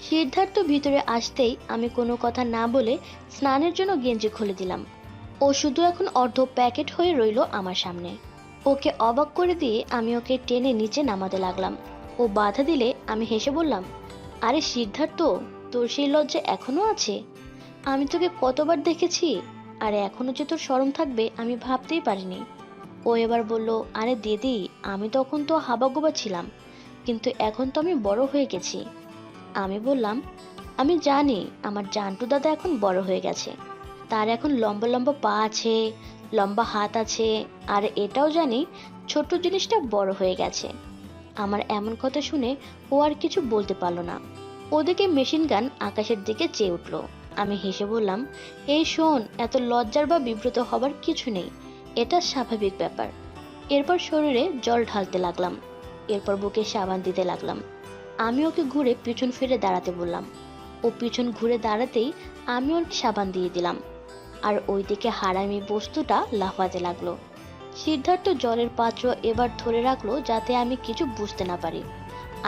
সিদ্ধার্থ ভিতরে আসতেই আমি কোনো কথা না বলে স্নানের জন্য গেঞ্জি খুলে দিলাম। ও শুধু এখন অর্ধ প্যাকেট হয়ে রইল আমার সামনে। ওকে অবাক করে দিয়ে আমি ওকে টেনে নিচে নামাতে লাগলাম। ও বাধা দিলে আমি হেসে বললাম, আরে সিদ্ধার্থ, তোর সেই লজ্জা এখনো আছে? আমি তোকে কতবার দেখেছি, আর এখনো যে তোর শরম থাকবে আমি ভাবতেই পারিনি। ও এবার বলল, আরে দিদি, আমি তখন তো হাবাগোবা ছিলাম, কিন্তু এখন তো আমি বড় হয়ে গেছি। আমি বললাম, আমি জানি আমার জান্টু দাদা এখন বড় হয়ে গেছে, তার এখন লম্বা লম্বা পা আছে, লম্বা হাত আছে, আর এটাও জানি ছোট্ট জিনিসটা বড় হয়ে গেছে। আমার এমন কথা শুনে ও আর কিছু বলতে পারলো না। ওদিকে মেশিন গান আকাশের দিকে চেয়ে উঠল। আমি হেসে বললাম, এই শোন, এত লজ্জার বা বিব্রত হবার কিছু নেই, এটা স্বাভাবিক ব্যাপার। এরপর শরীরে জল ঢালতে লাগলাম, এরপর বুকে সাবান দিতে লাগলাম। আমি ওকে ঘুরে পিছন ফিরে দাঁড়াতে বললাম। ও পিছন ঘুরে দাঁড়াতেই আমি ওর সাবান দিয়ে দিলাম, আর ওইদিকে হারামি বস্তুটা লাফাতে লাগলো। সিদ্ধার্থ জলের পাত্র এবার ধরে রাখলো যাতে আমি কিছু বুঝতে না পারি।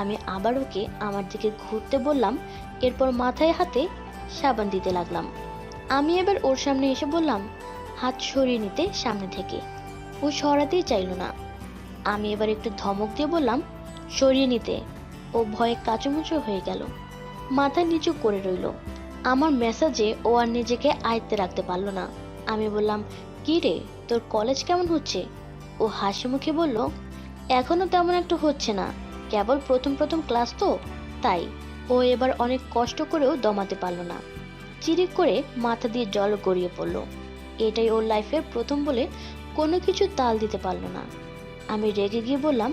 আমি আবার ওকে আমার দিকে ঘুরতে বললাম, এরপর মাথায় হাতে সাবান দিতে লাগলাম। আমি এবার ওর সামনে এসে বললাম, হাত সরিয়ে নিতে সামনে থেকে। ও সরাতেই চাইলো না। আমি এবার একটু ধমক দিয়ে বললাম, সরিয়ে নিতে। ও ভয়ে কাঁচুমুচু হয়ে গেল, মাথা নিচু করে রইল। আমার মেসেজে ও আর নিজেকে আয়ত্তে রাখতে পারলো না। আমি বললাম, কি রে, তোর কলেজ কেমন হচ্ছে? ও হাসি মুখে বলল, এখনো তেমন একটা হচ্ছে না, কেবল প্রথম প্রথম ক্লাস তো, তাই। ও এবার অনেক কষ্ট করেও দমাতে পারলো না, চিরিক করে মাথা দিয়ে জল গড়িয়ে পড়ল। এটাই ওর লাইফের প্রথম বলে কোনো কিছু তাল দিতে পারলো না। আমি রেগে গিয়ে বললাম,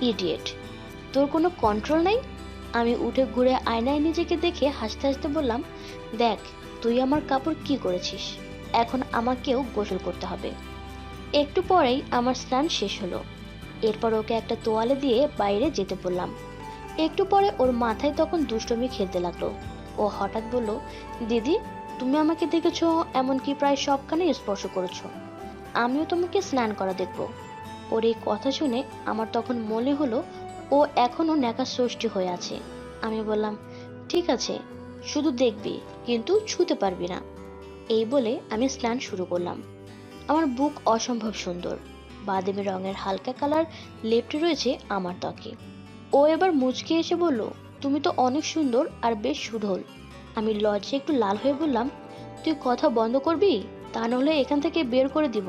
ইডিয়েট, তোর কোনো কন্ট্রোল নাই? আমি উঠে ঘুরে আয়নায় নিজেকে দেখে হাসতে হাসতে বললাম, দেখ, তুই আমার কাপড় কি করেছিস, এখন আমাকেও গোসল করতে হবে। একটু পরেই আমার স্নান শেষ হলো। এরপর ওকে একটা তোয়ালে দিয়ে বাইরে যেতে বললাম। একটু পরে ওর মাথায় তখন দুষ্টুমি খেলতে লাগলো। ও হঠাৎ বলল, দিদি, তুমি আমাকে দেখেছো, এমনকি প্রায় সবখানে স্পর্শ করেছো, আমিও তোমাকে স্নান করা দেখবো। ওর এই কথা শুনে আমার তখন মনে হলো ও এখনো ন্যাকা ষষ্ঠী হয়ে আছে। আমি বললাম, ঠিক আছে, শুধু দেখবি, কিন্তু ছুতে পারবি না। এই বলে আমি স্নান শুরু করলাম। আমার বুক অসম্ভব সুন্দর, বাদামি রঙের হালকা কালার লেপ্টে রয়েছে আমার ত্বকে। ও এবার মুচকে এসে বলল, তুমি তো অনেক সুন্দর আর বেশ সুঢল। আমি লজ্জায় একটু লাল হয়ে বললাম, তুই কথা বন্ধ করবি, তা নাহলে এখান থেকে বের করে দিব।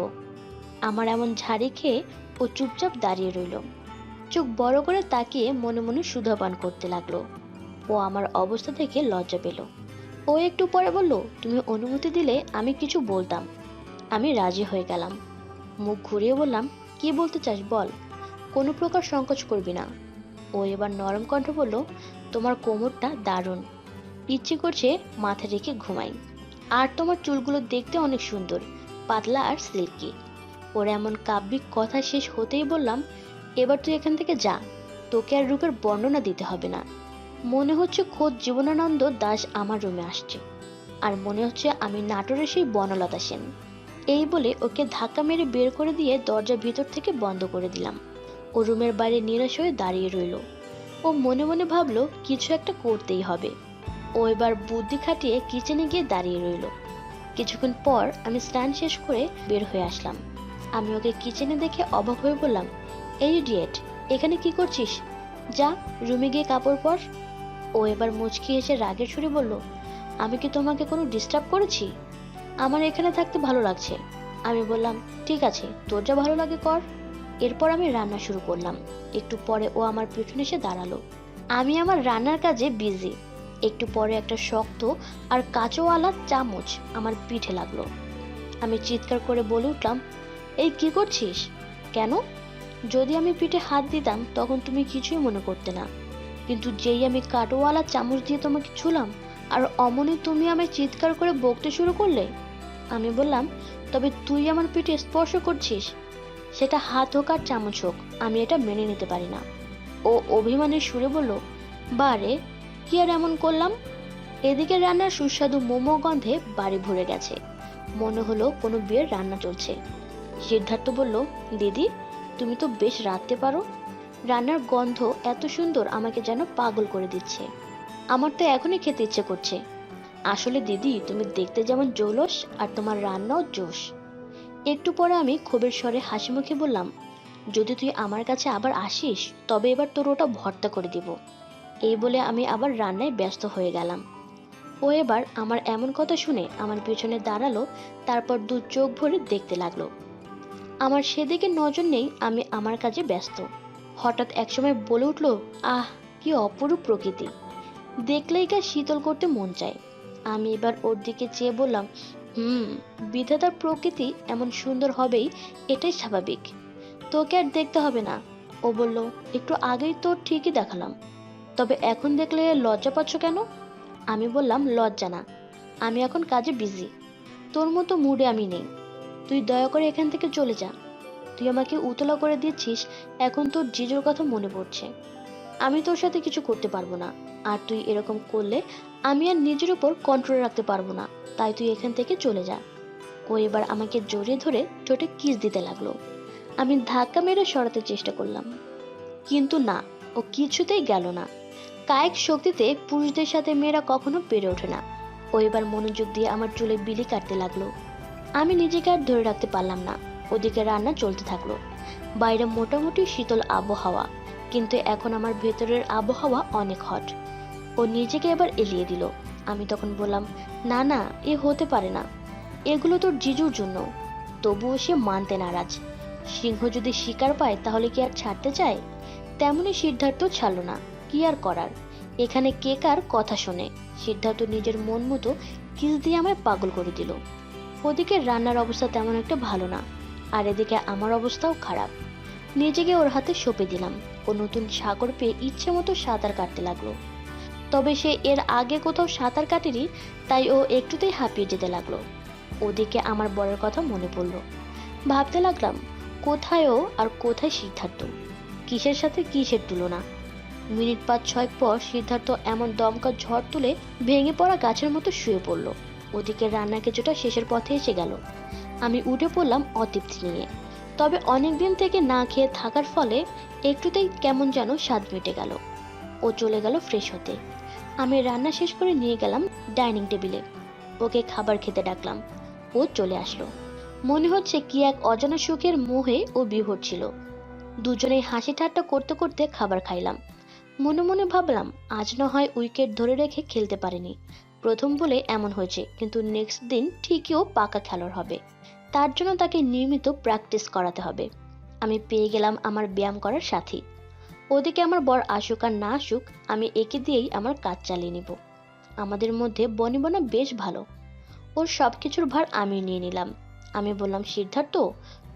আমার এমন ঝাড়ি খেয়ে ও চুপচাপ দাঁড়িয়ে রইল, চোখ বড় করে তাকিয়ে মনে মনে সুধা পান করতে লাগলো। ও আমার অবস্থা থেকে লজ্জা পেল। ও একটু পরে বলল, তুমি অনুমতি দিলে আমি কিছু বলতাম। আমি রাজি হয়ে গেলাম। মুখ ঘুরিয়ে বললাম, কি বলতে চাস বল, কোনো প্রকার সংকোচ করবি না। ও এবার নরম কণ্ঠে বলল, তোমার কোমরটা দারুণ, ইচ্ছে করছে মাথা রেখে ঘুমাই। আর তোমার চুলগুলো দেখতে অনেক সুন্দর, পাতলা আর সিল্কি। ওর এমন কাব্যিক কথা শেষ হতেই বললাম, এবার তুই এখান থেকে যা, তোকে আর রূপের বর্ণনা দিতে হবে না। মনে হচ্ছে খোদ জীবনানন্দ দাশ আমার রুমে আসছে, আর মনে হচ্ছে আমি নাটোরের সেই বনলতা সেন। এই বলে ওকে ধাক্কা মেরে বের করে দিয়ে দরজা ভিতর থেকে বন্ধ করে দিলাম। ও রুমের বাইরে নিরাশ হয়ে দাঁড়িয়ে রইল। ও মনে মনে ভাবলো কিছু একটা করতেই হবে। ও এবার বুদ্ধি খাটিয়ে কিচেনে গিয়ে দাঁড়িয়ে রইল। কিছুক্ষণ পর আমি স্নান শেষ করে বের হয়ে আসলাম। আমি ওকে কিচেনে দেখে অবাক হয়ে বললাম, এই ইডিয়েট, এখানে কি করছিস? যা, রুমে গিয়ে কাপড় পর। ও এবার মুচকি এসে রাগের সুরে বলল, আমি কি তোমাকে কোনো ডিস্টার্ব করেছি? আমার এখানে থাকতে ভালো লাগছে। আমি বললাম, ঠিক আছে, তোর যা ভালো লাগে কর। এরপর আমি রান্না শুরু করলাম। একটু পরে ও আমার পিছনে এসে দাঁড়ালো। আমি আমার রান্নার কাজে বিজি। একটু পরে একটা শক্ত আর কাঁচওয়ালা চামচ আমার পিঠে লাগলো। আমি চিৎকার করে বলে উঠলাম, এই কি করছিস? কেন? যদি আমি পিঠে হাত দিতাম তখন তুমি কিছুই মনে করতে না, কিন্তু যেই আমি কাঁটোওয়ালা চামচ দিয়ে তোমাকে ছুলাম, আর অমনি তুমি আমায় চিৎকার করে বকতে শুরু করলে। আমি বললাম, তবে তুই আমার পিঠে স্পর্শ করছিস, সেটা হাত হোক আর চামচ হোক, আমি এটা মেনে নিতে পারি না। ও অভিমানের সুরে বলল, বারে, কি আর এমন করলাম? এদিকে রান্নার সুস্বাদু মোমো গন্ধে বাড়ি ভরে গেছে, মনে হলো কোনো বিয়ের রান্না চলছে। সিদ্ধার্থ বলল, দিদি, তুমি তো বেশ রাঁধতে পারো, রান্নার গন্ধ এত সুন্দর, আমাকে যেন পাগল করে দিচ্ছে। আমার তো এখনই খেতে ইচ্ছে করছে। আসলে দিদি, তুমি দেখতে যেমন জৌলস আর তোমার রান্নাও জোশ। একটু পরে আমি ক্ষোভের স্বরে হাসি মুখে বললাম, যদি তুই আমার কাছে আবার আসিস তবে এবার তোর ওটা ভর্তা করে দিব। এই বলে আমি আবার রান্নায় ব্যস্ত হয়ে গেলাম। ও এবার আমার এমন কথা শুনে আমার পিছনে দাঁড়ালো, তারপর দু চোখ ভরে দেখতে লাগলো। আমার সেদিকে নজর নেই, আমি আমার কাজে ব্যস্ত। হঠাৎ একসময় বলে উঠলো, আহ, কি অপরূপ প্রকৃতি, দেখলেই গা শীতল করতে মন চায়। আমি এবার ওর দিকে চেয়ে বললাম, হুম, বিধাতার প্রকৃতি এমন সুন্দর হবেই, এটাই স্বাভাবিক, তোকে আর দেখতে হবে না। ও বলল, একটু আগেই তো ঠিকই দেখালাম, তবে এখন দেখলে লজ্জা পাচ্ছ কেন? আমি বললাম, লজ্জা না, আমি এখন কাজে বিজি, তোর মতো মুডে আমি নেই। তুই দয়া করে এখান থেকে চলে যা। তুই আমাকে উতলা করে দিচ্ছিস, এখন তোর জিজুর কথা মনে পড়ছে। আমি তোর সাথে কিছু করতে পারবো না, আর তুই এরকম করলে আমি আর নিজের উপর কন্ট্রোল রাখতে পারবো না, তাই তুই এখান থেকে চলে যা। ও এবার আমাকে জড়িয়ে ধরে ঠোঁটে কিস দিতে লাগলো। আমি ধাক্কা মেরে সরাতে চেষ্টা করলাম, কিন্তু না, ও কিছুতেই গেল না। কায়িক শক্তিতে পুরুষদের সাথে মেয়েরা কখনো পেরে ওঠে না। ও এবার মনোযোগ দিয়ে আমার চুলে বিলি কাটতে লাগলো। আমি নিজেকে আর ধরে রাখতে পারলাম না। ওদিকে রান্না চলতে থাকলো। বাইরে মোটামুটি শীতল আবহাওয়া, কিন্তু এখন আমার ভেতরের আবহাওয়া অনেক হট। ও নিজেকে এবার এলিয়ে দিল। আমি তখন বললাম, না না, এ হতে পারে না, এগুলো তোর জিজুর জন্য। তবুও সে মানতে নারাজ। সিংহ যদি শিকার পায় তাহলে কি আর ছাড়তে চায়? তেমনি সিদ্ধার্থ ছাড়লো না। কি আর করার, এখানে কে কার কথা শোনে। সিদ্ধার্থ নিজের মন মতো কিস দিয়ে আমায় পাগল করে দিল। ওদিকে রান্নার অবস্থা তেমন একটা ভালো না, আর এদিকে আমার অবস্থাও খারাপ। নিজেকে ওর হাতে সঁপে দিলাম। ও নতুন সাগর পেয়ে ইচ্ছে মতো সাঁতার কাটতে লাগলো। তবে সে এর আগে কোথাও সাঁতার কাটেনি, তাই ও একটুতেই হাঁপিয়ে যেতে লাগলো। ওদিকে আমার বরের কথা মনে পড়লো। ভাবতে লাগলাম, কোথায় ও আর কোথায় সিদ্ধার্থ, কিসের সাথে কিসের তুলনা। মিনিট 5-6 পর সিদ্ধার্থ এমন দমকা ঝড় তুলে ভেঙে পড়া গাছের মতো শুয়ে পড়লো। ওদিকে রান্না কিছুটা শেষের পথে এসে গেল। আমি উঠে পড়লাম অতৃপ্তি নিয়ে। তবে অনেকদিন থেকে না খেয়ে থাকার ফলে একটুতেই কেমন যেন স্বাদ মিটে গেল। ও চলে গেল ফ্রেশ হতে। আমি রান্না শেষ করে নিয়ে গেলাম ডাইনিং টেবিলে। ওকে খাবার খেতে ডাকলাম। ও চলে আসলো। মনে হচ্ছে কি এক অজানা সুখের মোহে ও বিভোর ছিল। দুজনেই হাসি ঠাট্টা করতে করতে খাবার খাইলাম। মনে মনে ভাবলাম, আজ না হয় উইকেট ধরে রেখে খেলতে পারেনি, প্রথম বলে এমন হয়েছে, কিন্তু নেক্সট দিন ঠিকই ও পাকা খেলোয়াড় হবে। তার জন্য তাকে নিয়মিত প্র্যাকটিস করাতে হবে। আমি পেয়ে গেলাম আমার ব্যায়াম করার সাথী। ওদিকে আমার বর আসুক আর না আসুক, আমি একে দিয়েই আমার কাজ চালিয়ে নিব। আমাদের মধ্যে বনিবনা বেশ ভালো। ওর সবকিছুর ভার আমি নিয়ে নিলাম। আমি বললাম, সিদ্ধার্থ,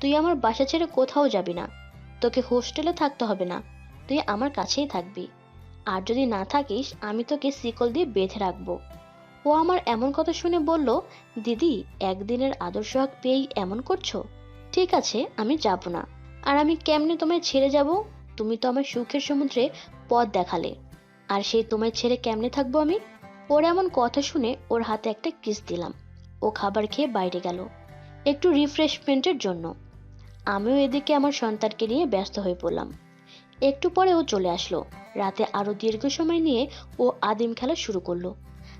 তুই আমার বাসা ছেড়ে কোথাও যাবি না। তোকে হোস্টেলে থাকতে হবে না, তুই আমার কাছেই থাকবি। আর যদি না থাকিস আমি তোকে শিকল দিয়ে বেঁধে রাখবো। ও আমার এমন কথা শুনে বলল, দিদি, একদিনের আদর সোহাগ পেয়েই এমন করছো? ঠিক আছে, আমি যাব না। আর আমি কেমনে তোমায় ছেড়ে যাব? তুমি তো আমার সুখের সমুদ্রে পথ দেখালে, আর সেই তোমায় ছেড়ে কেমনে থাকবো আমি? ওর এমন কথা শুনে ওর হাতে একটা কিস দিলাম। ও খাবার খেয়ে বাইরে গেল, একটু রিফ্রেশমেন্টের জন্য। আমিও এদিকে আমার সন্তানকে নিয়ে ব্যস্ত হয়ে পড়লাম। একটু পরে ও চলে আসলো। রাতে আরো দীর্ঘ সময় নিয়ে ও আদিম খেলা শুরু করলো।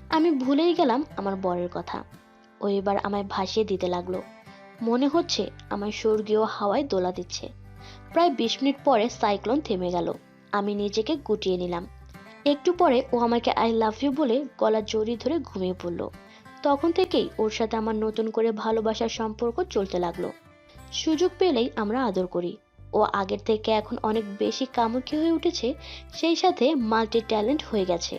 আমি ভুলেই গেলাম আমার বরের কথা। ও এবার আমায় ভাসিয়ে দিতে লাগলো। মনে হচ্ছে আমায় স্বর্গীয় হাওয়ায় দোলা দিচ্ছে। প্রায় 20 মিনিট পরে সাইক্লোন থেমে গেল। আমি নিজেকে গুটিয়ে নিলাম। একটু পরে ও আমাকে আই লাভ ইউ বলে গলা জড়িয়ে ধরে ঘুমিয়ে পড়লো। তখন থেকেই ওর সাথে আমার নতুন করে ভালোবাসার সম্পর্ক চলতে লাগলো। সুযোগ পেলেই আমরা আদর করি। ও আগের থেকে এখন অনেক বেশি কামুকি হয়ে উঠেছে, সেই সাথে মাল্টি ট্যালেন্ট হয়ে গেছে।